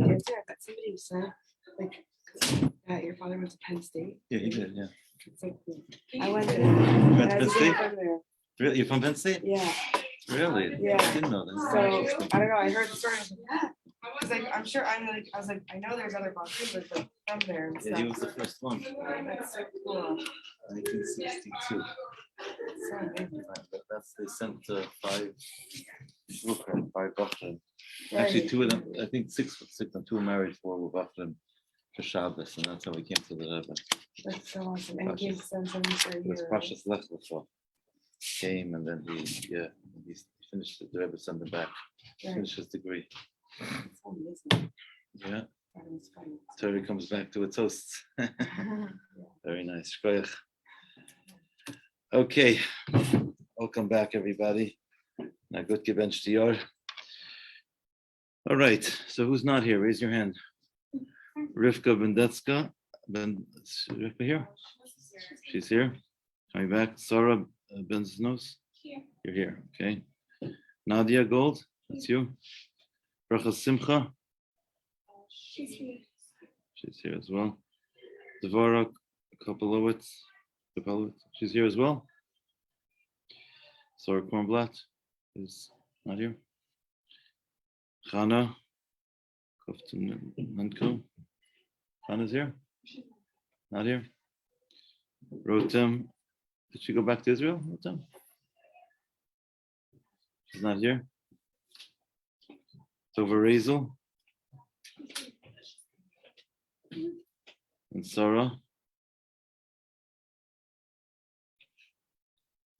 answer. I bet somebody said like that your father went to Penn State. Yeah, he did. Yeah. It's like I went there. You went to I Penn was a State? good friend there. Really? You're from Penn State? Yeah. Really? Yeah. I didn't know that. So I don't know. I heard the story. I was like, yeah. I was like, I'm sure. I was like, I know there's other Vancouver but from there and Yeah, stuff. he was the first one. That's so cool. 1962. So amazing. But that's they sent five Bachman. Right. Actually, two of them. I think six and two married, four were Bachman for Shabbos, and that's how we came to the Rebbe. That's so awesome. And he came to send something for a It was year. Precious Lechlecha came, and then he finished the Rebbe sent him back, Right. finished his degree. That's amazing. Yeah, That was funny. Terry comes back to its hosts. Very nice. Shkoyach. Okay, welcome back, everybody. Now, good given shtiyar. All right, so who's not here? Raise your hand. Rivka Bendetska. Is Rivka here? She's here. Coming back. Sarah Benznos. You're here. Okay. Nadia Gold. That's you. Bracha Simcha. She's here. She's here as well. Dvora Kopolowitz. She's here as well. Sarah Kornblatt is not here. Chana Koftunenko. Chana's here? Not here. Rotem. Did she go back to Israel? Rotem? She's not here. Tova Razel. And Sarah.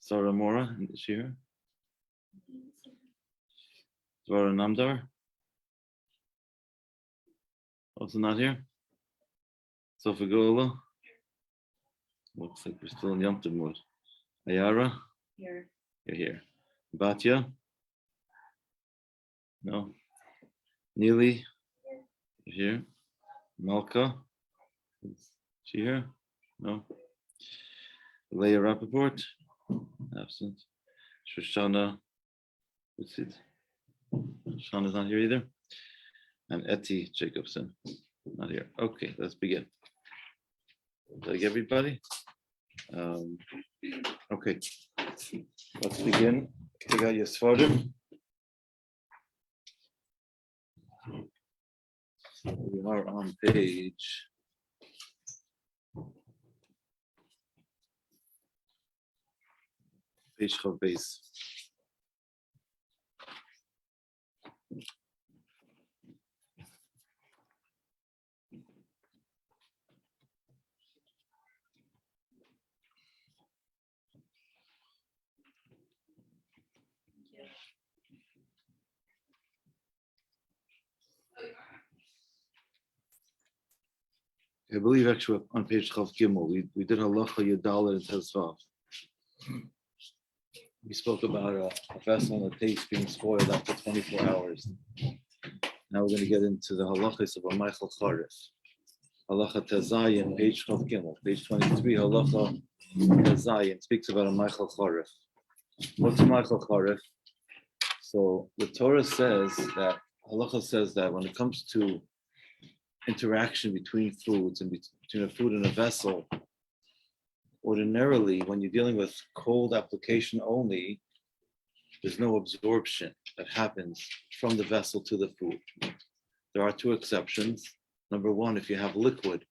Sarah Mora. Is she here? Dvora Namdar. Also not here. Sophie Gola. Looks like we're still in Yom Tov mode. Ayara. Here. You're here. Batya. No. Neely. You're here. Malka. Is she here? No. Leah Rappaport. Absent. Shoshana. What's it? Shoshana's not here either. And Etty Jacobson. Not here. Okay, let's begin. Did I get everybody? Okay, let's begin. Take out your Sfarim. We are on page 12 base. I believe actually on page Chav Gimel, we did Halacha Yudal and Tezvav. We spoke about a vessel and a taste being spoiled after 24 hours. Now we're going to get into the halachas of a Michael Charif. Halacha Tezayin, page Chav Gimel, page 23, Halacha Tezayin speaks about a Michael Charif. What's a Michael Charif? So the Torah says that, Halacha says that when it comes to interaction between foods and between a food and a vessel, ordinarily, when you're dealing with cold application only, there's no absorption that happens from the vessel to the food. There are two exceptions. Number one, if you have liquid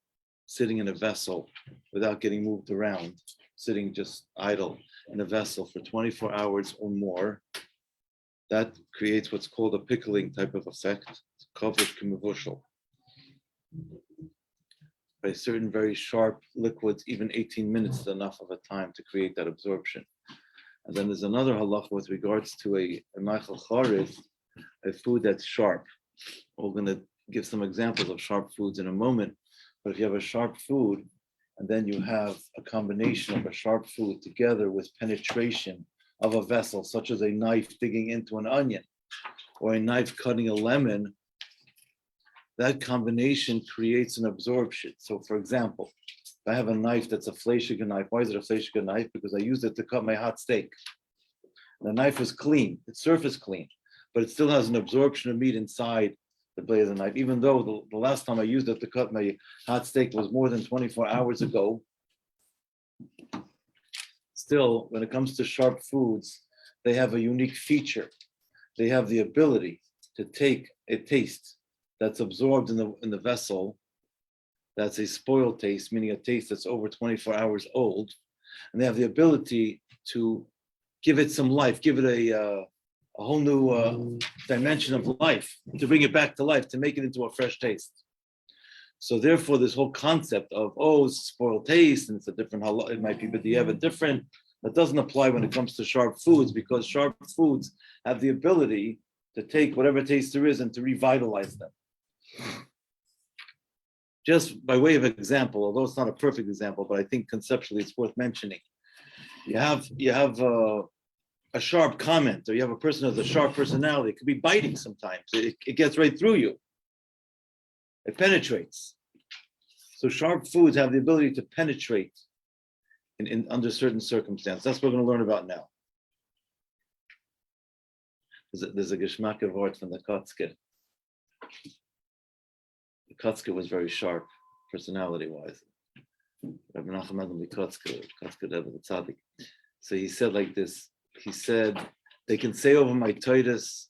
sitting in a vessel without getting moved around, sitting just idle in a vessel for 24 hours or more, that creates what's called a pickling type of effect, covered k'mevushal. By certain very sharp liquids, even 18 minutes is enough of a time to create that absorption. And then there's another halacha with regards to a ma'achal charif, a food that's sharp. We're going to give some examples of sharp foods in a moment, but if you have a sharp food, and then you have a combination of a sharp food together with penetration of a vessel, such as a knife digging into an onion, or a knife cutting a lemon, that combination creates an absorption. So for example, if I have a knife that's a fleishiga knife, why is it a fleishiga knife? Because I used it to cut my hot steak. The knife is clean, its surface clean, but it still has an absorption of meat inside the blade of the knife, even though the last time I used it to cut my hot steak was more than 24 hours ago. Still, when it comes to sharp foods, they have a unique feature. They have the ability to take a taste that's absorbed in the vessel, that's a spoiled taste, meaning a taste that's over 24 hours old, and they have the ability to give it some life, give it a whole new dimension of life, to bring it back to life, to make it into a fresh taste. So therefore, this whole concept of, it's spoiled taste, and it's a different, it might be b'diavad different, that doesn't apply when it comes to sharp foods, because sharp foods have the ability to take whatever taste there is and to revitalize them. Just by way of example, although it's not a perfect example, but I think conceptually it's worth mentioning. You have a sharp comment, or you have a person who has a sharp personality. It could be biting sometimes. It gets right through you. It penetrates. So sharp foods have the ability to penetrate in under certain circumstances. That's what we're going to learn about now. There's a geschmack of art from the Kotzke. The Kotzke was very sharp, personality-wise. Rabbi Hanoka, the tzaddik. So he said like this. He said, they can say over my Titus,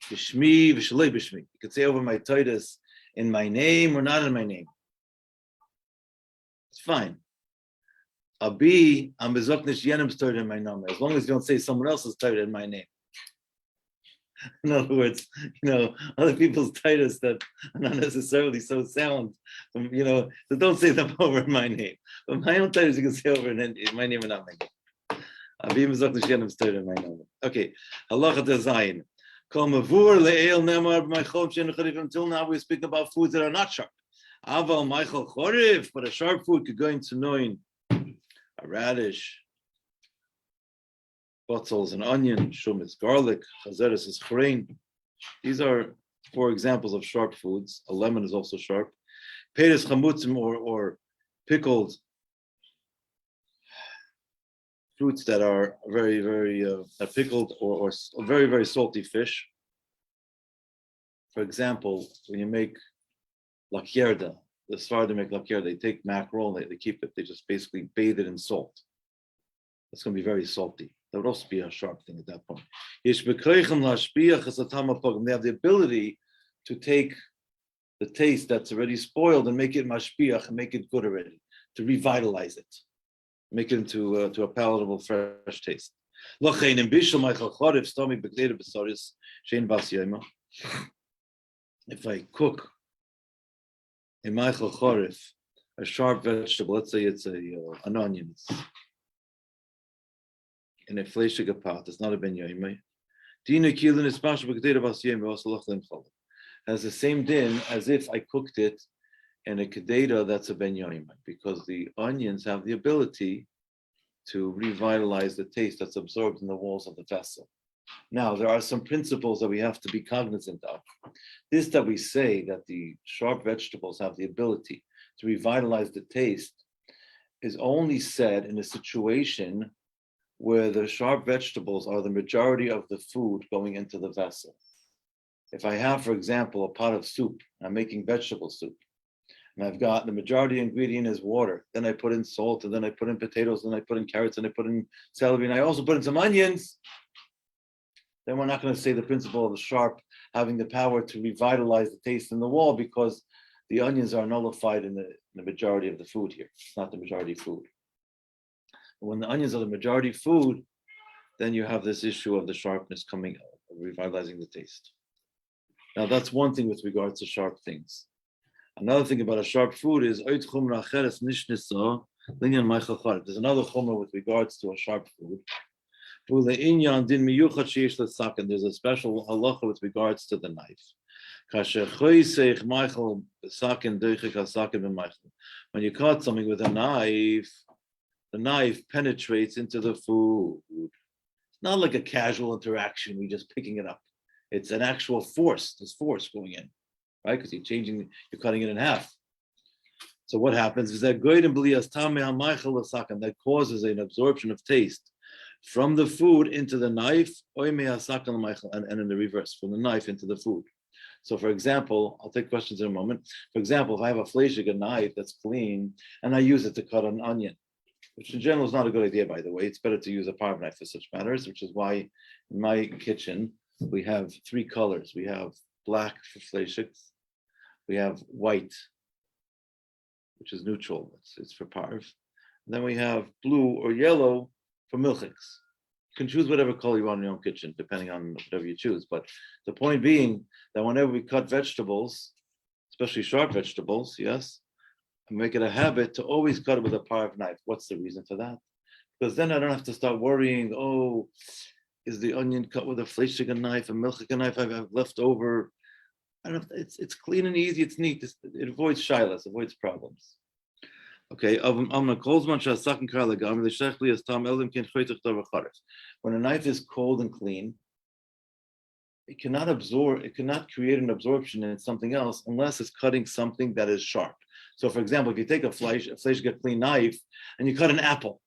Bishmi, Vishalei Bishmi. You can say over my Titus in my name or not in my name. It's fine. Abi, I'm bezoknish yenim started in my name. As long as you don't say someone else's Titus in my name. In other words, other people's Titus that are not necessarily so sound, so don't say them over in my name. But my own Titus you can say over in my name and not my name. Okay, Halacha Zayin. Until now, we speak about foods that are not sharp. Aval Michael Chorif, but a sharp food could go into knowing a radish, botzels and onion, shum is garlic, chazeres is chrein. These are 4 examples of sharp foods. A lemon is also sharp. Peres chamutzim or pickled fruits that are very, very pickled or very, very salty fish. For example, when you make lakierda, the Sfardim make lakierda, they take mackerel, they keep it, they just basically bathe it in salt. It's going to be very salty. That would also be a sharp thing at that point. They have the ability to take the taste that's already spoiled and make it mashpiach and make it good already, to revitalize it. Make it into a palatable, fresh taste. If I cook a Michael Chorif, a sharp vegetable, let's say it's an onion, in a fleshige pot, it's not a ben yoimei. Has the same din as if I cooked it in a kedera that's a ben yoimei, because the onions have the ability to revitalize the taste that's absorbed in the walls of the vessel. Now, there are some principles that we have to be cognizant of. This that we say that the sharp vegetables have the ability to revitalize the taste is only said in a situation where the sharp vegetables are the majority of the food going into the vessel. If I have, for example, a pot of soup, I'm making vegetable soup, and I've got the majority ingredient is water, then I put in salt, and then I put in potatoes, and I put in carrots, and I put in celery, and I also put in some onions, then we're not going to say the principle of the sharp having the power to revitalize the taste in the wall, because the onions are nullified in the majority of the food here. It's not the majority food. When the onions are the majority food, then you have this issue of the sharpness coming, revitalizing the taste. Now that's one thing with regards to sharp things. Another thing about a sharp food is there's another chumrah with regards to a sharp food. There's a special halacha with regards to the knife. When you cut something with a knife, the knife penetrates into the food. It's not like a casual interaction, we're just picking it up. It's an actual force, there's force going in, right? Because you're cutting it in half. So what happens is that that causes an absorption of taste from the food into the knife, and in the reverse, from the knife into the food. So for example, I'll take questions in a moment. For example, if I have a fleishig, knife that's clean, and I use it to cut an onion, which in general is not a good idea, by the way. It's better to use a parv knife for such matters, which is why in my kitchen, we have 3 colors. We have black for fleishigs, we have white, which is neutral, it's for parv. And then we have blue or yellow for milchiks. You can choose whatever color you want in your own kitchen, depending on whatever you choose. But the point being that whenever we cut vegetables, especially sharp vegetables, yes, and make it a habit to always cut it with a parv knife. What's the reason for that? Because then I don't have to start worrying, oh, is the onion cut with a fleishig knife, a milchik knife I've left over? I don't know, it's clean and easy, it's neat, it avoids shilas, avoids problems. Okay, when a knife is cold and clean, it cannot create an absorption in something else unless it's cutting something that is sharp. So for example, if you take a fleishig clean knife and you cut an apple,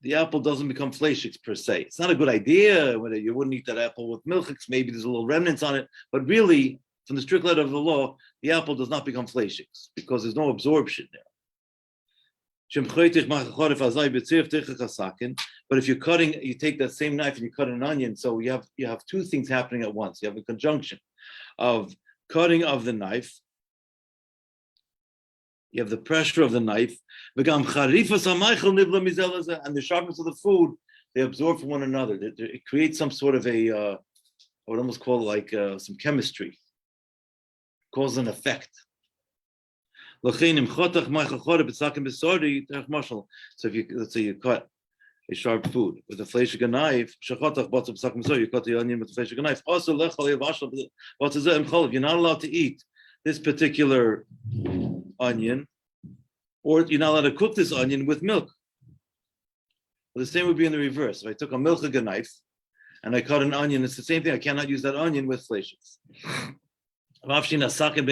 the apple doesn't become fleishigs per se. It's not a good idea. Whether you wouldn't eat that apple with milchiks, maybe there's a little remnants on it, but really, from the strict letter of the law, the apple does not become fleishigs because there's no absorption there. But if you're cutting, you take that same knife and you cut an onion, so you have 2 things happening at once. You have a conjunction of cutting of the knife. You have the pressure of the knife, and the sharpness of the food, they absorb from one another. It creates some sort of a, I would almost call it like some chemistry, cause and effect. So if let's say you cut a sharp food with a fleishig knife, you cut the onion with a fleishig knife. Also, you're not allowed to eat this particular onion, or you're not allowed to cook this onion with milk. Well, the same would be in the reverse. If I took a milchig knife and I cut an onion, it's the same thing. I cannot use that onion with fleishigs. Or even though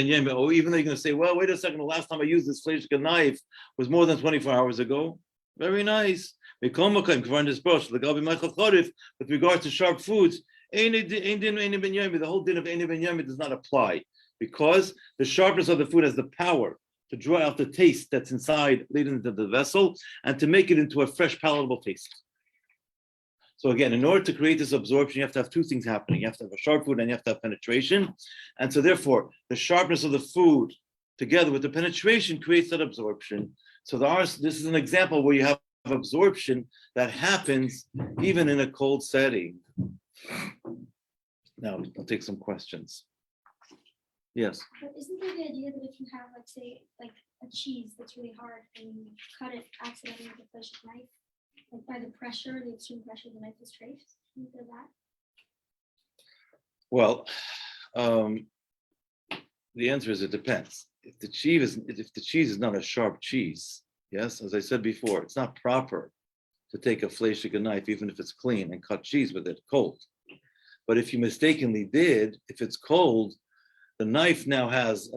you're going to say, well, wait a second, the last time I used this fleishig knife was more than 24 hours ago. Very nice. With regard to sharp foods, the whole din of Ein Ben Yom does not apply, because the sharpness of the food has the power to draw out the taste that's inside, leading into the vessel, and to make it into a fresh, palatable taste. So again, in order to create this absorption, you have to have 2 things happening. You have to have a sharp food and you have to have penetration. And so therefore, the sharpness of the food together with the penetration creates that absorption. So this is an example where you have absorption that happens even in a cold setting. Now, I'll take some questions. Yes. But isn't there the idea that if you have, let's say, like a cheese that's really hard and you cut it accidentally with a fleishig knife, like by the pressure, the extreme pressure, the knife is strafed? Isn't there that? Well, the answer is it depends. If the cheese is not a sharp cheese, yes, as I said before, it's not proper to take a fleishig knife, even if it's clean, and cut cheese with it cold. But if you mistakenly did, if it's cold, the knife now has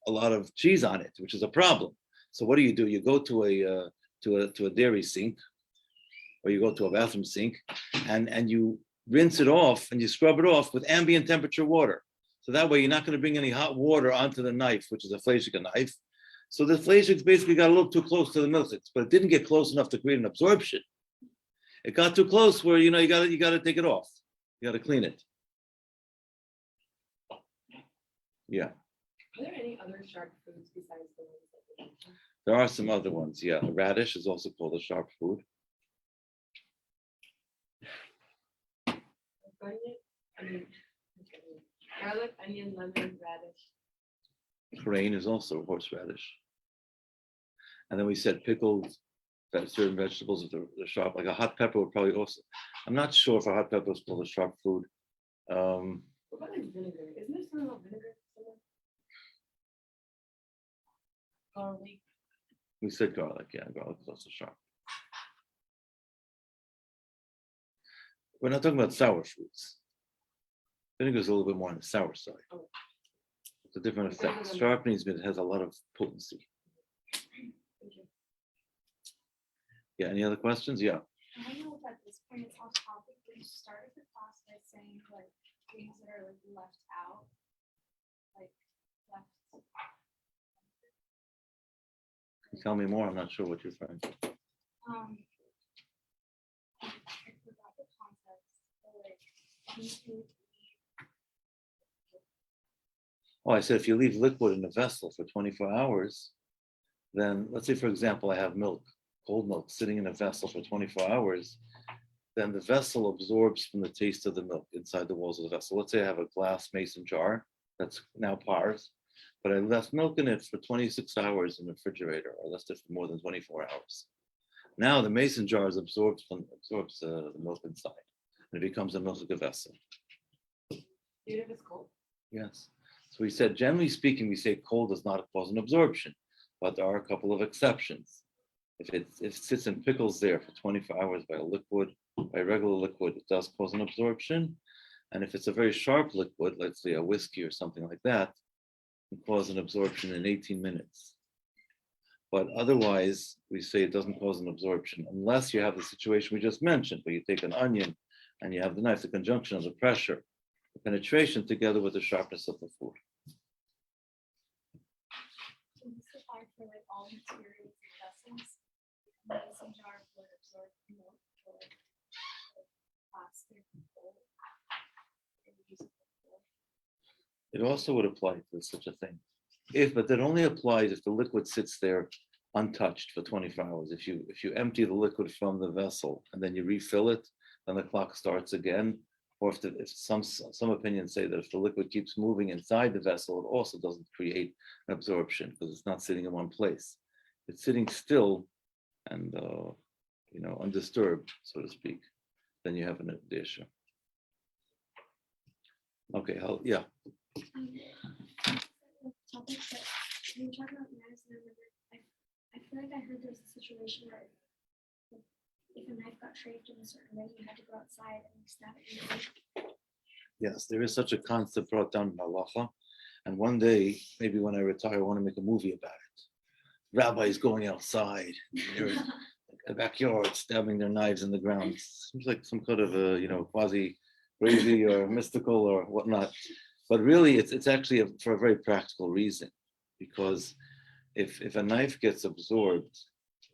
a lot of cheese on it, which is a problem. So what do? You go to a dairy sink, or you go to a bathroom sink, and you rinse it off and you scrub it off with ambient temperature water. So that way you're not going to bring any hot water onto the knife, which is a fleishig knife. So the fleishigs basically got a little too close to the milchiks, but it didn't get close enough to create an absorption. It got too close where you got to take it off. You got to clean it. Yeah. Are there any other sharp foods besides the ones that we mentioned? There are some other ones. Yeah, radish is also called a sharp food. Garlic, onion, lemon, radish. Grain is also horseradish. And then we said pickled certain vegetables, if they're sharp, like a hot pepper would probably also. I'm not sure if a hot pepper is called a sharp food. What about like vinegar? Isn't there something about vinegar? Garlic. We said garlic, yeah, garlic is also sharp. We're not talking about sour foods. Vinegar is a little bit more on the sour side. Oh. It's a different effect. Sharp means it has a lot of potency. Thank you. Yeah, any other questions? Yeah. I don't know if at this point it's off topic, but you started the class by saying like things that are like left out, like left. Tell me more. I'm not sure what you're referring to. I forgot the context. So like, you can Oh, I said if you leave liquid in a vessel for 24 hours, then let's say, for example, I have milk, cold milk, sitting in a vessel for 24 hours, then the vessel absorbs from the taste of the milk inside the walls of the vessel. Let's say I have a glass mason jar that's now pars, but I left milk in it for 26 hours in the refrigerator, or left it for more than 24 hours. Now the mason jar is absorbs the milk inside, and it becomes a milk vessel. Even if it's cold. Yes. So we said, generally speaking, we say cold does not cause an absorption, but there are a couple of exceptions. If it sits and pickles there for 24 hours by a liquid, by regular liquid, it does cause an absorption. And if it's a very sharp liquid, let's say a whiskey or something like that, it can cause an absorption in 18 minutes. But otherwise, we say it doesn't cause an absorption unless you have the situation we just mentioned, where you take an onion and you have the knife, the conjunction of the pressure, the penetration together with the sharpness of the food. So this applies for like all materials and vessels. Mason jar would absorb milk or like plastic or It also would apply to such a thing. But that only applies if the liquid sits there untouched for 24 hours. If you empty the liquid from the vessel and then you refill it, then the clock starts again. Or if some opinions say that if the liquid keeps moving inside the vessel, it also doesn't create an absorption because it's not sitting in one place. It's sitting still and undisturbed, so to speak. Then you have an issue. Okay, yeah. Topic, but when you talk about knives, and I remember, I feel like I heard there's a situation where if a knife got shaped in a certain way, you had to go outside and stab it in the knife. Yes, there is such a concept brought down in Halacha. And one day, maybe when I retire, I want to make a movie about it. Rabbis going outside, they're in the backyard, stabbing their knives in the ground. Seems like some kind of a, quasi crazy or mystical or whatnot. But really, it's actually for a very practical reason. Because if a knife gets absorbed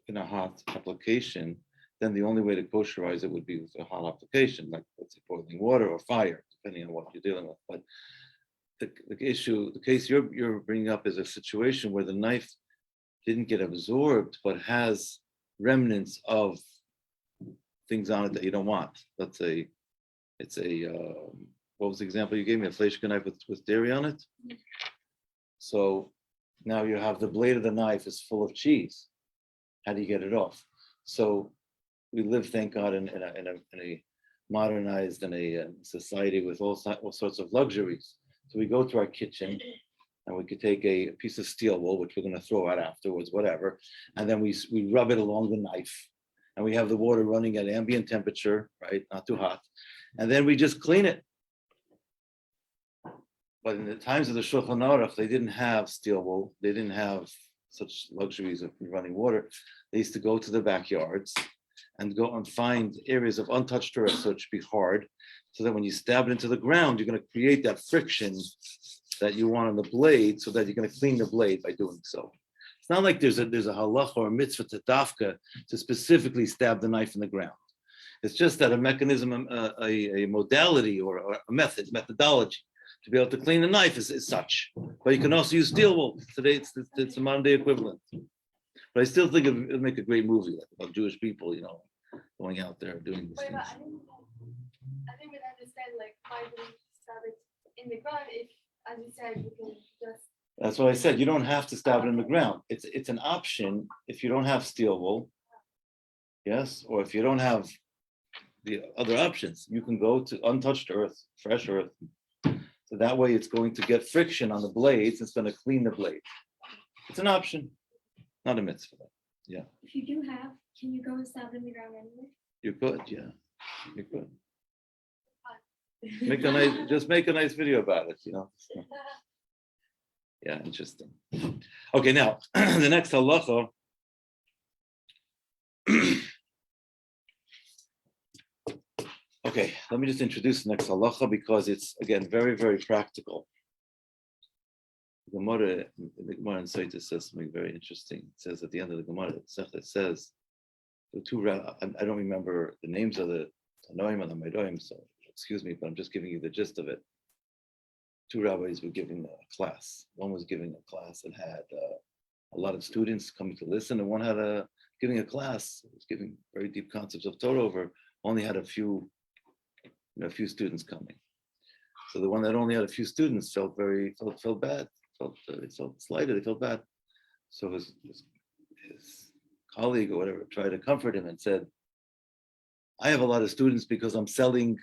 in a hot application, then the only way to kosherize it would be with a hot application, like let's say boiling water or fire, depending on what you're dealing with. But the case you're bringing up is a situation where the knife didn't get absorbed, but has remnants of things on it that you don't want. Let's say it's what was the example you gave me? A fleishka knife with dairy on it. So now you have the blade of the knife is full of cheese. How do you get it off? So we live, thank God, in a modernized society with all sorts of luxuries. So we go to our kitchen and we could take a piece of steel wool, which we're going to throw out afterwards, whatever, and then we rub it along the knife, and we have the water running at ambient temperature, right, not too hot, and then we just clean it. But in the times of the Shulchan Aruch, they didn't have steel wool, they didn't have such luxuries of running water. They used to go to the backyards and go and find areas of untouched earth, so it should be hard, so that when you stab it into the ground, you're going to create that friction that you want on the blade, so that you're going to clean the blade by doing so. It's not like there's a halacha or a mitzvah to dafka to specifically stab the knife in the ground. It's just that a mechanism, a modality or a methodology to be able to clean the knife is such. But you can also use steel wool. Today it's a modern day equivalent. But I still think it'd make a great movie about Jewish people, going out there doing these Wait, things. I didn't really understand like why do we stab it in the ground if, as you said, you can just. That's what I said. You don't have to stab it in the ground. It's an option if you don't have steel wool, yes, or if you don't have the other options, you can go to untouched earth, fresh earth. So that way it's going to get friction on the blades. It's going to clean the blade. It's an option, not a mitzvah. Yeah. If you do have, can you go and stab in the ground anyway? You could, yeah. You could. Just make a nice video about it, Yeah, interesting. Okay, now the next halacha. Okay, let me just introduce the next halacha because it's again very, very practical. The Gemara in Sotah says something very interesting. It says at the end of the Gemara, it says the two. I don't remember the names of the Tanoim and the Medoim, so excuse me, but I'm just giving you the gist of it. Two rabbis were giving a class. One was giving a class that had a lot of students coming to listen, and one had giving a class. It was giving very deep concepts of Torah over. Only had a few students coming. So the one that only had a few students felt bad, felt slighted, they felt bad. So his colleague or whatever tried to comfort him and said, I have a lot of students because I'm selling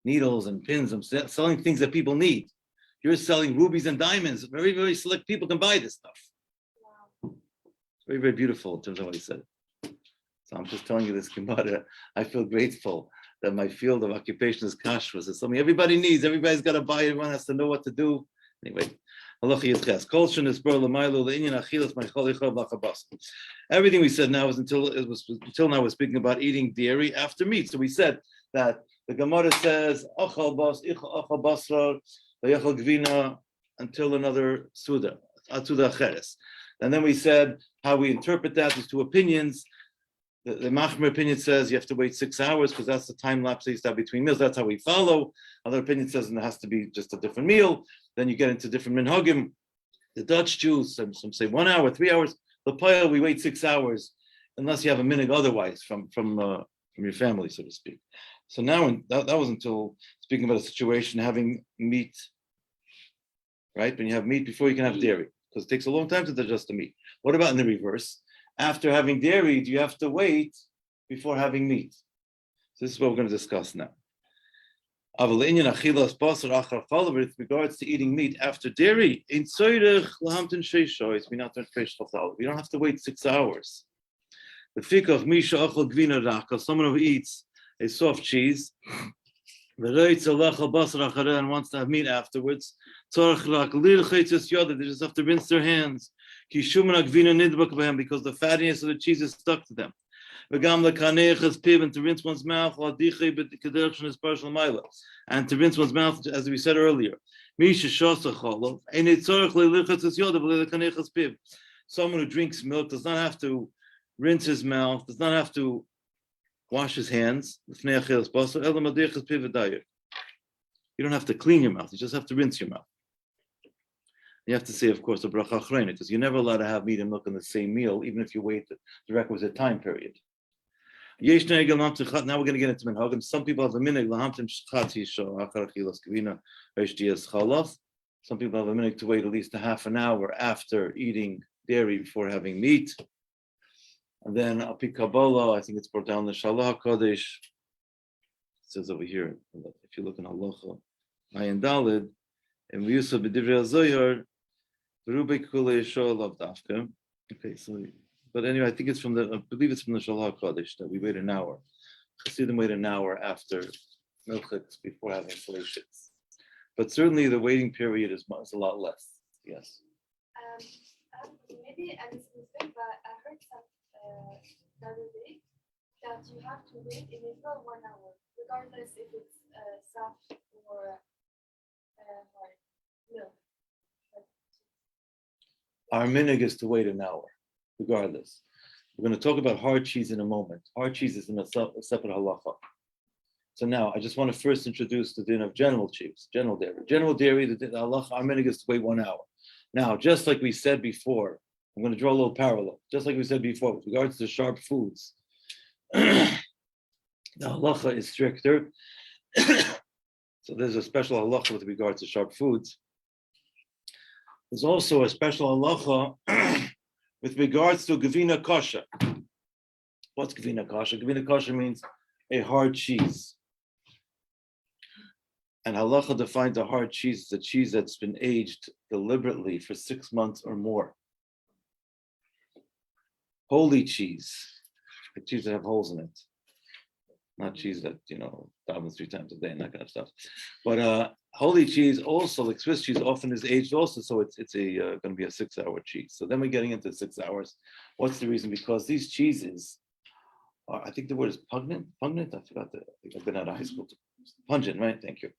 needles and pins, I'm selling things that people need. You're selling rubies and diamonds. Very, very select people can buy this stuff. Wow. It's very, very beautiful in terms of what he said. So I'm just telling you this Gemara. I feel grateful that my field of occupation is kashrus. It's something everybody needs. Everybody's got to buy it. Everyone has to know what to do. Anyway, everything we said now is until now we're speaking about eating dairy after meat. So we said that the Gemara says until another suda, and then we said how we interpret that. There's two opinions. The Machmer opinion says you have to wait 6 hours because that's the time lapse you have between meals. That's how we follow. Other opinion says it has to be just a different meal. Then you get into different minhagim. The Dutch Jews, some say 1 hour, 3 hours. The Payal, we wait 6 hours unless you have a minhag otherwise from your family, so to speak. So now that was until speaking about a situation having meat, right? When you have meat before you can have dairy, because it takes a long time to digest the meat. What about in the reverse? After having dairy, do you have to wait before having meat? So this is what we're going to discuss now. With regards to eating meat after dairy, we don't have to wait 6 hours. Someone who eats a soft cheese and wants to have meat afterwards, they just have to rinse their hands. Because the fattiness of the cheese is stuck to them. And to rinse one's mouth, and to rinse one's mouth, as we said earlier. Someone who drinks milk does not have to rinse his mouth, does not have to wash his hands. You don't have to clean your mouth, you just have to rinse your mouth. You have to say, of course, a bracha achrona, because you're never allowed to have meat and milk in the same meal, even if you wait the requisite time period. Now we're going to get into minhagim. Some people have a minhag lahamtim shchati achar achilas kavina hashdias chalav. Some people have a minhag to wait at least a half an hour after eating dairy before having meat. And then api Kabbalah, I think it's brought down the Shalah Kodesh. It says over here, if you look in Halacha, Ayin Dalid, and we use of B'divrei HaZohar, Rubik Kulei Sholav Dafka. Okay, so, but anyway, I believe it's from the Shalah Kodesh that we wait an hour. Chassidim wait an hour after milchets before having salacious. But certainly the waiting period is a lot less. Yes. Maybe I misunderstood, but I heard the other day that you have to wait in Israel 1 hour, regardless if it's soft or hard milk. Our minhag is to wait an hour, regardless. We're going to talk about hard cheese in a moment. Hard cheese is in a separate halacha. So now, I just want to first introduce the din of general cheese, general dairy. General dairy, the halacha, our minhag is to wait 1 hour. Now, just like we said before, I'm going to draw a little parallel. Just like we said before, with regards to sharp foods, the halacha is stricter. So there's a special halacha with regards to sharp foods. There's also a special halacha with regards to gavina kosher. What's gavina kosher? Gavina kosher means a hard cheese. And halacha defines a hard cheese as a cheese that's been aged deliberately for 6 months or more. Holy cheese, a cheese that have holes in it. Not cheese that, davens 3 times a day and that kind of stuff. But holy cheese also, like Swiss cheese, often is aged also, so it's going to be a 6 hour cheese. So then we're getting into 6 hours. What's the reason? Because these cheeses I think the word is pungent. Pungent. I forgot that. I think I've been out of high school. Pungent, right? Thank you.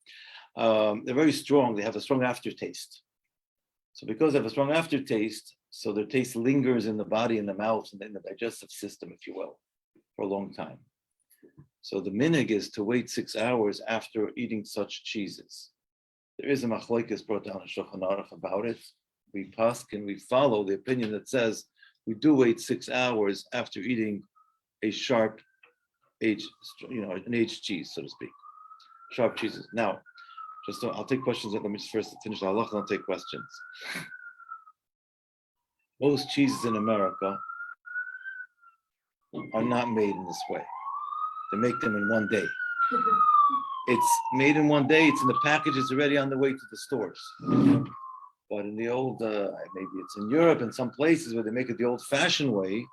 They're very strong. They have a strong aftertaste. So because they have a strong aftertaste, so their taste lingers in the body, in the mouth, and in the digestive system, if you will, for a long time. So the minhag is to wait 6 hours after eating such cheeses. There is a machlokes brought down in Shulchan Aruch about it. We paskin, we follow the opinion that says we do wait 6 hours after eating a sharp aged, an aged cheese, so to speak. Sharp cheeses. Now, I'll take questions. Let me just first finish the halacha and I'll take questions. Most cheeses in America are not made in this way. They make them in one day. It's made in one day. It's in the package. It's already on the way to the stores. But in the old, maybe it's in Europe and some places where they make it the old-fashioned way,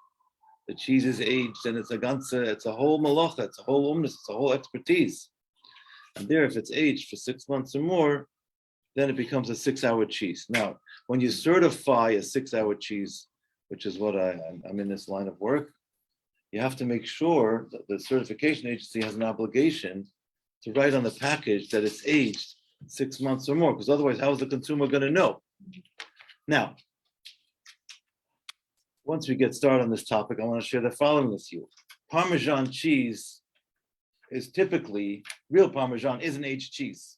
the cheese is aged and it's a whole malacha, it's a whole umnus, it's a whole expertise. And there, if it's aged for 6 months or more, then it becomes a 6-hour cheese. Now, when you certify a 6-hour cheese, which is what I'm in this line of work, you have to make sure that the certification agency has an obligation to write on the package that it's aged 6 months or more, because otherwise, how is the consumer going to know? Now, once we get started on this topic, I want to share the following with you. Parmesan cheese is typically, real Parmesan is an aged cheese.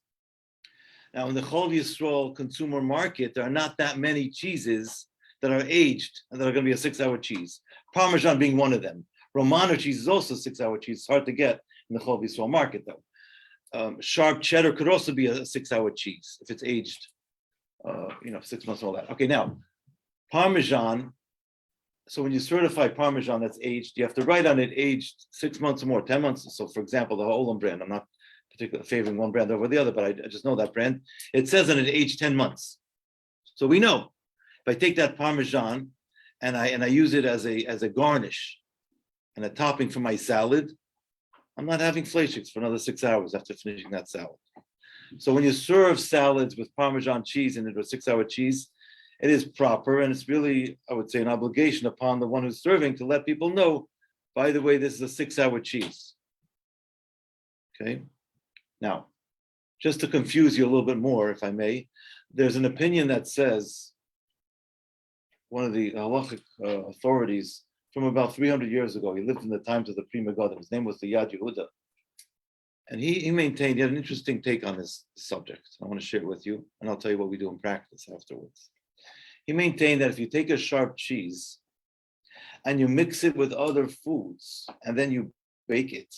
Now, in the Chol Yisrael consumer market, there are not that many cheeses that are aged and that are going to be a 6-hour cheese. Parmesan being one of them. Romano cheese is also a 6-hour cheese. It's hard to get in the Chol Yisrael market, though. Sharp cheddar could also be a 6-hour cheese if it's aged, 6 months and all that. Okay, now, Parmesan. So when you certify Parmesan that's aged, you have to write on it aged 6 months or more, 10 months. So for example, the Olam brand, I'm not particularly favoring one brand over the other, but I just know that brand. It says on it aged 10 months. So we know if I take that Parmesan and I use it as a garnish and a topping for my salad, I'm not having fleischiks for another 6 hours after finishing that salad. So when you serve salads with Parmesan cheese in it or 6-hour cheese, it is proper, and it's really, I would say, an obligation upon the one who's serving to let people know, by the way, this is a 6-hour cheese. Okay? Now, just to confuse you a little bit more, if I may, there's an opinion that says, one of the halachic authorities from about 300 years ago, he lived in the times of the Pri Megadim, his name was the Yad Yehuda, and he maintained, he had an interesting take on this subject. I want to share it with you, and I'll tell you what we do in practice afterwards. He maintained that if you take a sharp cheese and you mix it with other foods and then you bake it,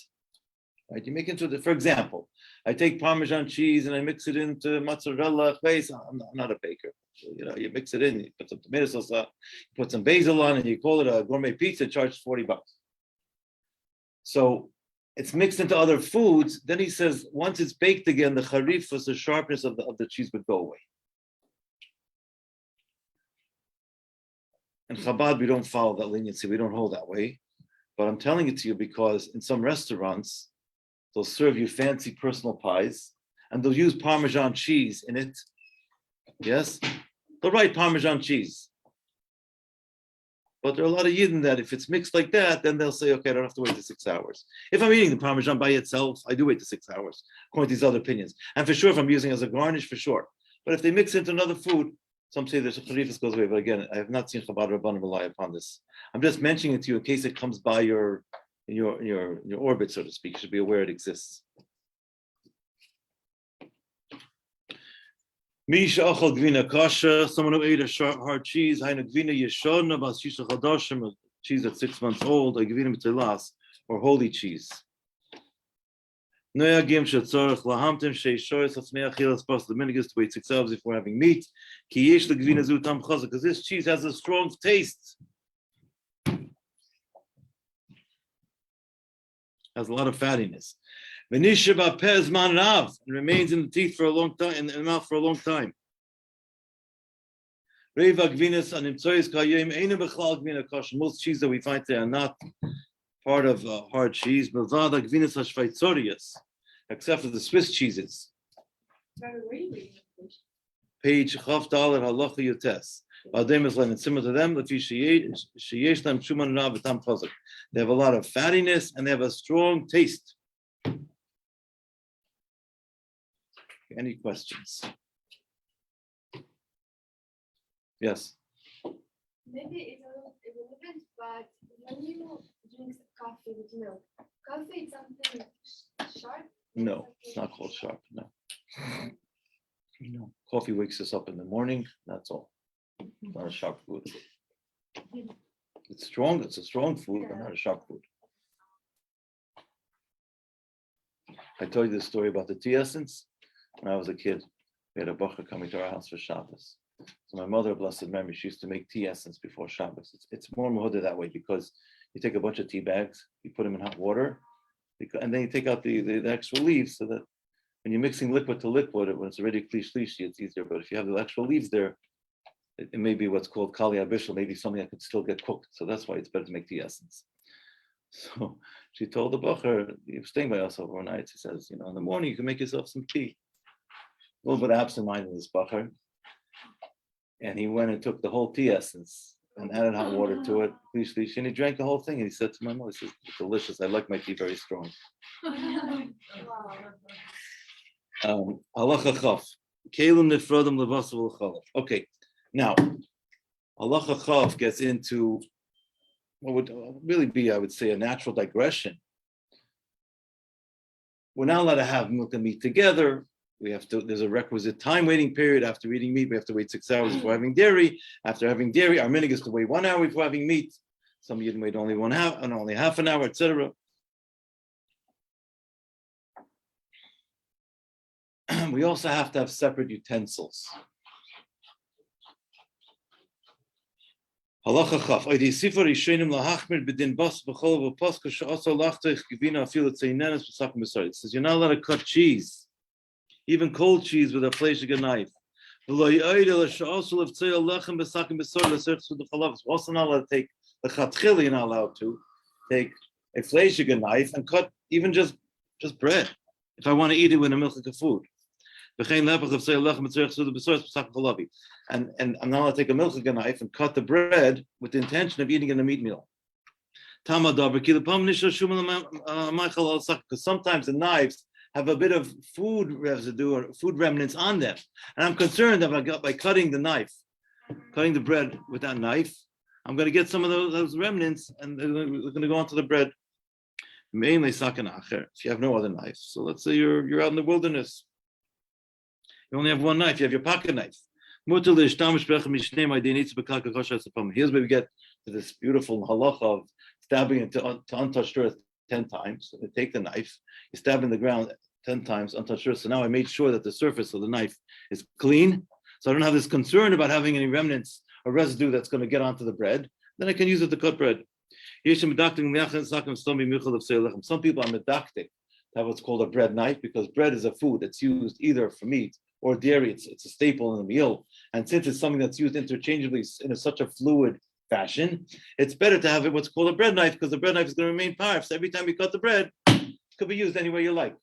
right? You make it into for example, I take Parmesan cheese and I mix it into mozzarella base. I'm not a baker. So, you mix it in, you put some tomato sauce on, you put some basil on, and you call it a gourmet pizza, it charges $40. So it's mixed into other foods. Then he says, once it's baked again, the charifus, the sharpness of the cheese would go away. In Chabad, we don't follow that leniency. We don't hold that way. But I'm telling it to you because in some restaurants, they'll serve you fancy personal pies and they'll use Parmesan cheese in it. Yes? They'll write Parmesan cheese. But there are a lot of Yidden that if it's mixed like that, then they'll say, okay, I don't have to wait the 6 hours. If I'm eating the Parmesan by itself, I do wait the 6 hours, according to these other opinions. And for sure, if I'm using it as a garnish, for sure. But if they mix it into another food, some say there's a charifus goes away, but again, I have not seen Chabad Rabbanim rely upon this. I'm just mentioning it to you in case it comes by your orbit, so to speak. You should be aware it exists. Misha achal gvina kasha, someone who ate a sharp hard cheese, haina gvina yeshona bas shisha chadashim, a cheese that's 6 months old, a gvina mitzilas, or holy cheese. Noyagim shetzorach lahamtem sheishoyes atzmei achilas pas. The minhag is to wait 6 hours before having meat. Ki yesh legvina zu tam chazak, because this cheese has a strong taste, has a lot of fattiness. V'nisha b'peh zman rav, and remains in the teeth for a long time, in the mouth for a long time. Reiva gvinas animtzoyes kayim eina b'chlal gvina kasha. Most cheese that we find today are not part of hard cheese, milvada gvinas hashveitzorias, except for the Swiss cheeses. Page Chav Dalet Halacha Yotes. and similar to them, they have a lot of fattiness and they have a strong taste. Any questions? Yes. Maybe it's irrelevant, but when you drink coffee with milk, coffee is something sharp? No, it's not called sharp. No. Coffee wakes us up in the morning. That's all. It's not a sharp food. It's strong. It's a strong food, but not a sharp food. I told you the story about the tea essence. When I was a kid, we had a bacher coming to our house for Shabbos. So my mother, blessed memory, she used to make tea essence before Shabbos. It's more muhuda that way because you take a bunch of tea bags, you put them in hot water, and then you take out the extra leaves so that when you're mixing liquid to liquid, when it's already klish, it's easier. But if you have the extra leaves there, it may be what's called kali abishal, maybe something that could still get cooked. So that's why it's better to make tea essence. So she told the bacher, he was staying by us overnight. She says, in the morning you can make yourself some tea. A little bit absent-minded, this bacher. And he went and took the whole tea essence and added hot water to it, and he drank the whole thing. And he said to my mother, "It's delicious. I like my tea very strong." Halacha Chaf. Kelim nefrodim levasav l'chalaf. Okay, now Halacha Chaf gets into what would really be, I would say, a natural digression. We're not allowed to have milk and meat together. There's a requisite time waiting period. After eating meat, we have to wait 6 hours before having dairy. After having dairy, our minhag is to wait 1 hour before having meat. Some Yidden wait only half an hour, etc. We also have to have separate utensils. Halacha Chaf. Oidi sifor rishonim lahachmir b'din bas b'chol v'paska she'asa lachtich givina afilu tzeinenes b'sakim b'sari. It says you're not allowed to cut cheese, even cold cheese, with a fleshig knife. It's also not allowed to take the chatchil. You're not allowed to take a fleshig knife and cut even just bread. If I want to eat it with a milchik of food. And I'm not allowed to take a milchik knife and cut the bread with the intention of eating in a meat meal. Because sometimes the knives have a bit of food residue or food remnants on them. And I'm concerned that by cutting the bread with that knife, I'm going to get some of those remnants and they're going to go onto the bread. Mainly sakanach, if you have no other knife. So let's say you're out in the wilderness. You only have one knife, you have your pocket knife. Here's where we get to this beautiful halacha of stabbing into untouched earth 10 times. So they take the knife, you stab in the ground 10 times untouched earth. So now I made sure that the surface of the knife is clean. So I don't have this concern about having any remnants or residue that's going to get onto the bread. Then I can use it to cut bread. Some people are medactic to have what's called a bread knife because bread is a food that's used either for meat or dairy. It's a staple in the meal. And since it's something that's used interchangeably in such a fluid fashion, it's better to have it what's called a bread knife because the bread knife is going to remain parf. So every time you cut the bread, it could be used any way you like.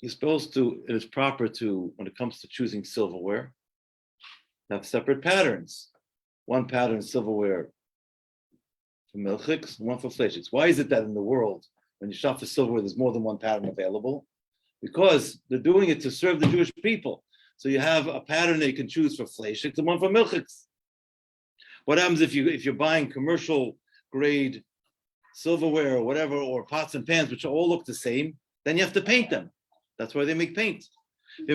You're supposed to, it is proper to, when it comes to choosing silverware, have separate patterns. One pattern is silverware for milchiks, one for fleshiks. Why is it that in the world, when you shop for silverware, there's more than one pattern available? Because they're doing it to serve the Jewish people. So you have a pattern that you can choose for fleshiks and one for milchiks. What happens if you're buying commercial grade silverware or whatever, or pots and pans, which all look the same, then you have to paint them. That's why they make paint. If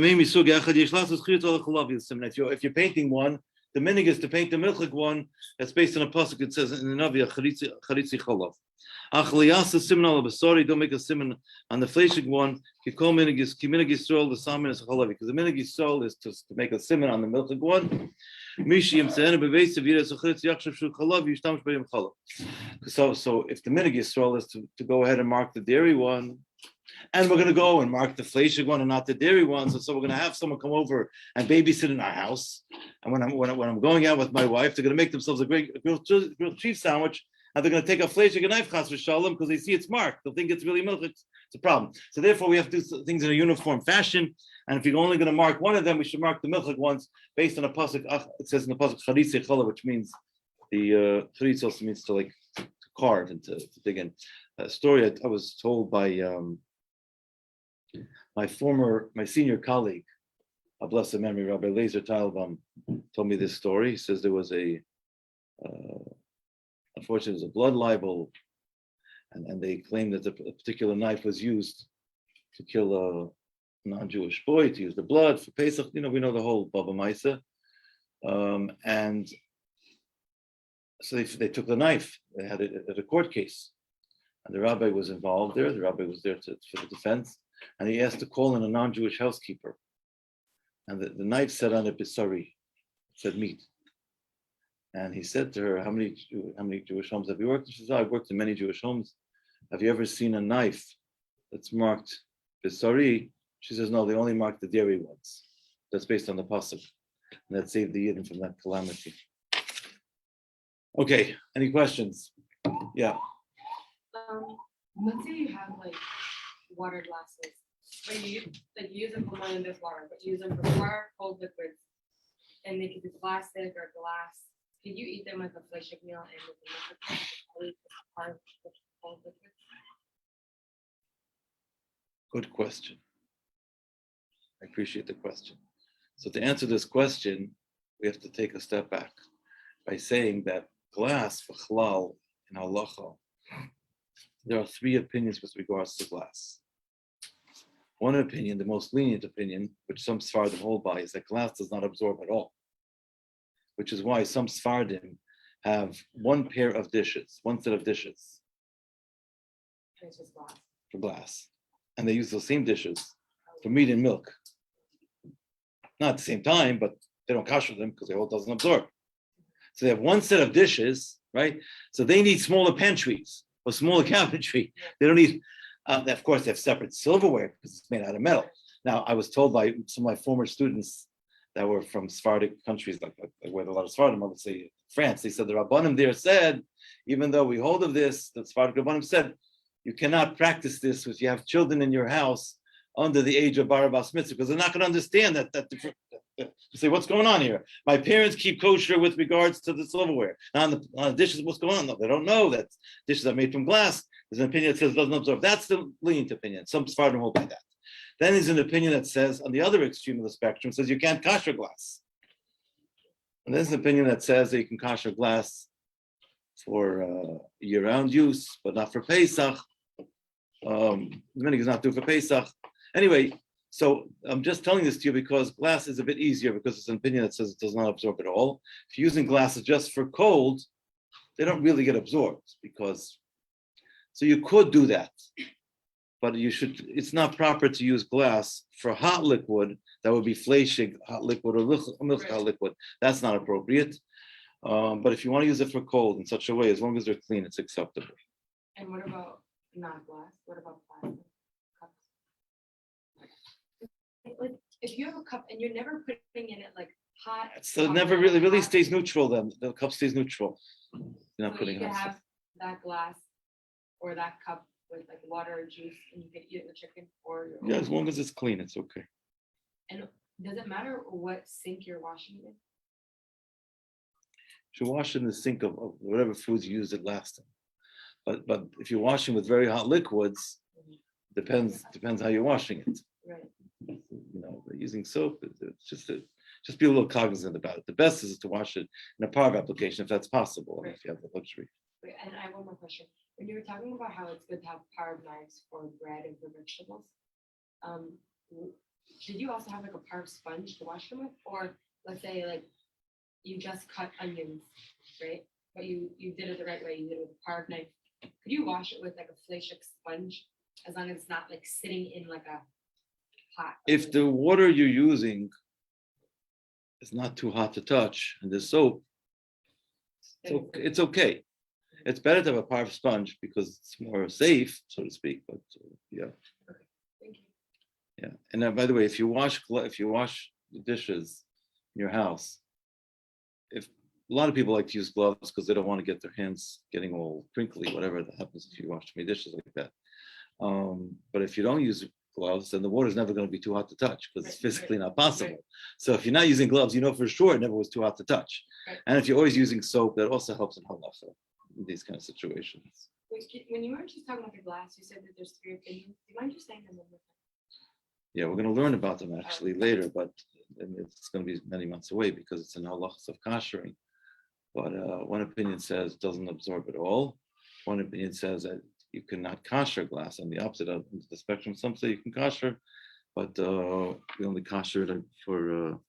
you're painting one, the minhag is to paint the milchik one. That's based on a pasuk. It says in the Navi, charitzi cholav. Don't make a simon on the fleshig one. Because the minhag Yisrael is to make a simon on the milchik one. So if the minhag Yisrael is to go ahead and mark the dairy one, and we're going to go and mark the fleshig one and not the dairy one. So we're going to have someone come over and babysit in our house. And when I'm going out with my wife, they're going to make themselves a great grilled cheese sandwich, and they're going to take a fleshig knife chas v'shalom because they see it's marked. They'll think it's really milk. It's a problem. So therefore, we have to do things in a uniform fashion. And if you're only going to mark one of them, we should mark the milchik ones based on a pasuk. It says in the pasuk charitze chala, which means the charitz also means to like to carve and to dig in. A story I was told by my senior colleague, a blessed memory, Rabbi Lazer Teilbaum, told me this story. He says there was unfortunately, it was a blood libel, and they claimed that a particular knife was used to kill a non-Jewish boy, to use the blood for Pesach. We know the whole Baba Maisa. And so they took the knife. They had it at a court case. And the rabbi was involved there. The rabbi was there for the defense. And he asked to call in a non-Jewish housekeeper. And the knife said on it, Bisari, said meat. And he said to her, how many Jewish homes have you worked in? She said, I've worked in many Jewish homes. Have you ever seen a knife that's marked Bisari? She says, no, they only mark the dairy ones. That's based on the pasuk. And that saved the Yidden from that calamity. Okay, any questions? Yeah. Let's say you have like water glasses, but you use them for more than just water, but you use them for water, cold liquids, and they could be plastic or glass. Could you eat them with a fleshik meal and with the milk part of the cold liquids? Good question. I appreciate the question. So to answer this question, we have to take a step back by saying that glass for chalal in halacha, there are three opinions with regards to glass. One opinion, the most lenient opinion, which some Sephardim hold by, is that glass does not absorb at all, which is why some Sephardim have one set of dishes It's just glass. for glass, and they use those same dishes for meat and milk. Not at the same time, but they don't kasher them because the whole doesn't absorb. So they have one set of dishes, right? So they need smaller pantries or smaller cabinetry. They don't need, of course, they have separate silverware because it's made out of metal. Now, I was told by some of my former students that were from Sephardic countries, like where a lot of Sephardim, I would say France, they said the Rabbanim there said, even though we hold of this, the Sephardic Rabbanim said, you cannot practice this if you have children in your house under the age of Barabas Mitzvah, because they're not going to understand that different. Say, what's going on here? My parents keep kosher with regards to the silverware. Now on the dishes, what's going on? No, they don't know that dishes are made from glass. There's an opinion that says it doesn't absorb. That's the lenient opinion. Some Sephardim hold by that. Then there's an opinion that says, on the other extreme of the spectrum, says you can't kosher glass. And there's an opinion that says that you can kosher glass for year-round use, but not for Pesach. Many is not due for Pesach. Anyway, so I'm just telling this to you because glass is a bit easier because it's an opinion that says it does not absorb at all. If you're using glasses just for cold, they don't really get absorbed so you could do that, but it's not proper to use glass for hot liquid. That would be fleshig hot liquid or milk hot liquid. That's not appropriate. But if you want to use it for cold in such a way, as long as they're clean, it's acceptable. And what about not glass? What about plastic cups? If you have a cup and you're never putting in it like hot. So it never really stays neutral then. The cup stays neutral. You're not putting you can hot have stuff. that glass or that cup with like water or juice and you can eat it with chicken or Yeah, as long as it's clean, it's okay. And does it matter what sink you're washing in? You should wash in the sink of whatever foods you used it last time. But if you're washing with very hot liquids, depends how you're washing it. Right. Using soap, it's just be a little cognizant about it. The best is to wash it in a parv application if that's possible, Right. if you have the luxury. Wait, and I have one more question. When you were talking about how it's good to have parv knives for bread and for vegetables, did you also have like a parv sponge to wash them with? Or let's say like you just cut onions, right? But you did it the right way, you did it with a parv knife. Could you wash it with like a fleshik sponge as long as it's not like sitting in like a pot? If the water you're using is not too hot to touch and there's soap, it's okay. It's better to have a parv sponge because it's more safe, so to speak. But yeah. Okay, thank you. Yeah. And by the way, if you wash the dishes in your house if a lot of people like to use gloves because they don't want to get their hands getting all crinkly, whatever that happens if you wash too many dishes like that. But if you don't use gloves, then the water is never going to be too hot to touch because it's physically not possible. So if you're not using gloves, you know for sure it never was too hot to touch. And if you're always using soap, that also helps in halacha in these kind of situations. When you were just talking about the glass, you said that there's 3 opinions. Do you mind just saying them one more time? Yeah, we're going to learn about them actually later, but it's going to be many months away because it's in Halacha of Kashrus. But one opinion says it doesn't absorb at all. One opinion says that you cannot kosher glass. On the opposite of the spectrum, some say you can kosher, but we only kosher it for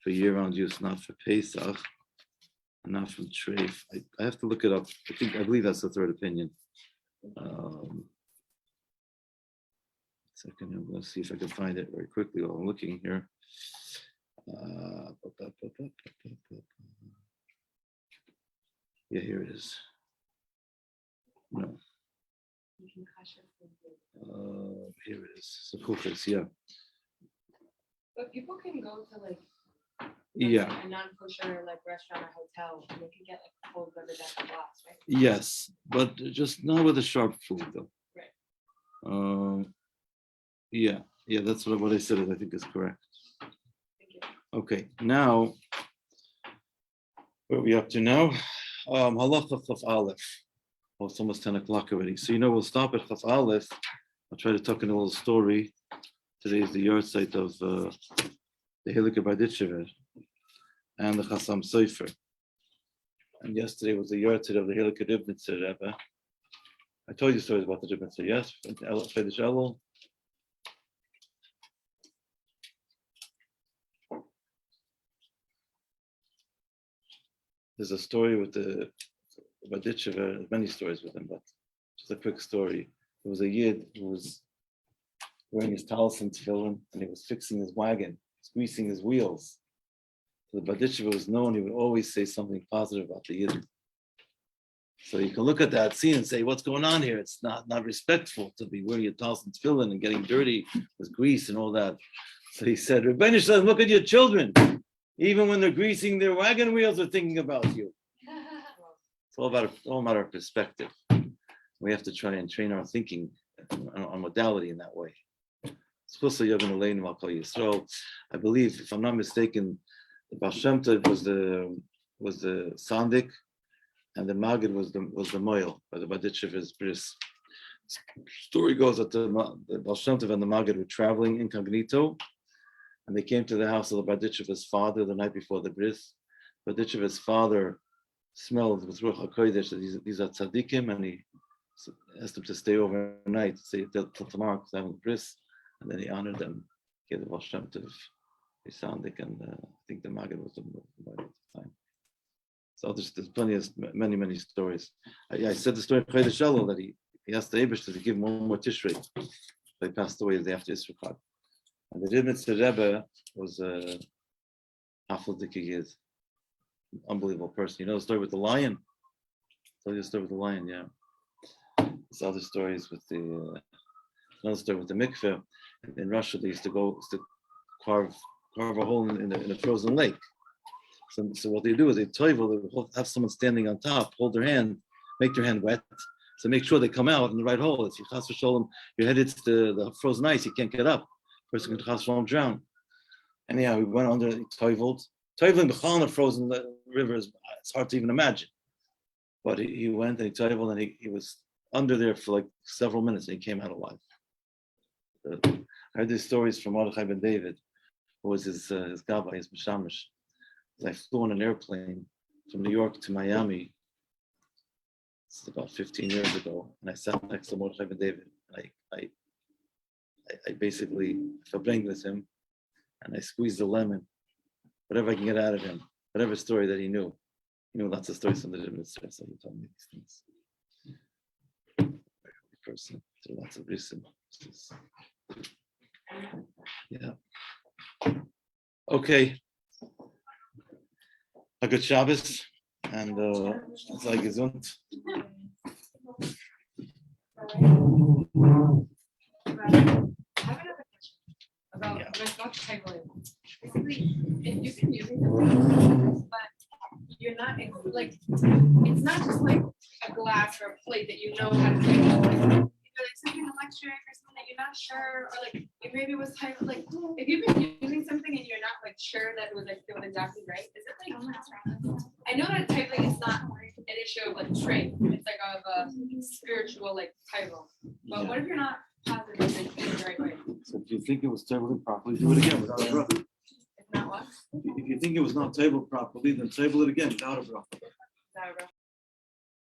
year-round use, not for Pesach, and not from treif. I have to look it up. I believe that's the third opinion. Second, I'm going to see if I can find it very quickly while I'm looking here. Yeah, here it is. No. You can kosher food. Here it is. Sekuchis, yeah. But people can go to like Yeah. a non-kosher like restaurant or hotel and they can get like a full beverage out of glass, right? Yes, but just not with a sharp food though. Right. Yeah, that's what I said. I think is correct. Thank you. Okay, now what are we up to now? Halacha Chaf Aleph. Oh, it's almost 10 o'clock already. So we'll stop at Chaf Aleph. I'll try to talk in a little story. Today is the yard site of the Hilike Barditchever and the Chassam Sofer. And yesterday was the yard site of the Hilike Ribnitzer Rebbe. I told you stories about the Ribnitzer, yes? Friedrich Elul. There's a story with the Barditchever, many stories with him, but just a quick story. There was a Yid who was wearing his talis and tefillin, and he was fixing his wagon, greasing his wheels. So the Barditchever was known, he would always say something positive about the Yid. So you can look at that scene and say, what's going on here? It's not respectful to be wearing your talis and tefillin and getting dirty with grease and all that. So he said, Rebbeinu Shalom, look at your children. Even when they're greasing their wagon wheels, they're thinking about you. It's all about a matter of perspective. We have to try and train our thinking on modality in that way. I believe, if I'm not mistaken, the Baal Shem Tov was the Sandik, and the Magid was the Moil, by the Barditchever's bris. Story goes that the Baal Shem Tov and the Magid were traveling incognito, and they came to the house of the Barditchever's father the night before the bris. Barditchever's father smelled with Ruach HaKodesh that these are tzaddikim, and he asked them to stay overnight, say till tomorrow because they're having the bris, and then he honored them, gave the Baal Shem Tov a Sandik, and I think the Magid was the Moil at the time. So there's plenty of many stories. I said the story of Chodesh Elul that he asked the Eibush to give him one more Tishrei. They passed away the day after Yisroel. And the Ribnitzer Rebbe was a Afrodik Yid, unbelievable person. You know the story with the lion? I'll tell you the story with the lion, yeah. There's other stories with another story with the mikveh. In Russia, they used to carve a hole in a frozen lake. So what they do is they have someone standing on top, hold their hand, make their hand wet, so make sure they come out in the right hole. If you chas v'sholem, your head hits the frozen ice, you can't get up. Person can chas v'sholem drown. Anyhow, we went under toiveled. Toiveling b'chal in a frozen river it's hard to even imagine. But he went and he toiveled, and he was under there for like several minutes, and he came out alive. I heard these stories from Mordechai ben David, who was his gabbai, his mishamish. I flew on an airplane from New York to Miami. It's about 15 years ago, and I sat next to Mordechai ben David. I basically verbringed with him, and I squeezed the lemon, whatever I can get out of him, whatever story that he knew. He knew lots of stories from the different stories, so he told me these things. Very holy person, through lots of wisdom. Yeah. Okay. A good Shabbos, and sei gesund. I have another question about Basically, if you've been using them, but not like, it's not just like a glass or a plate that you know how to take. Either like something electric or something that you're not sure, or like it maybe was type like if you've been using something and you're not like sure that it was like doing exactly right, is it like I know that typing is not an issue of like trait, it's like of a spiritual like title. But what if you're not positive that it's doing the right way? So if you think it was tabled properly, do it again without a bracha. If not what? If you think it was not tabled properly, then table it again without a bracha. Is that a rough?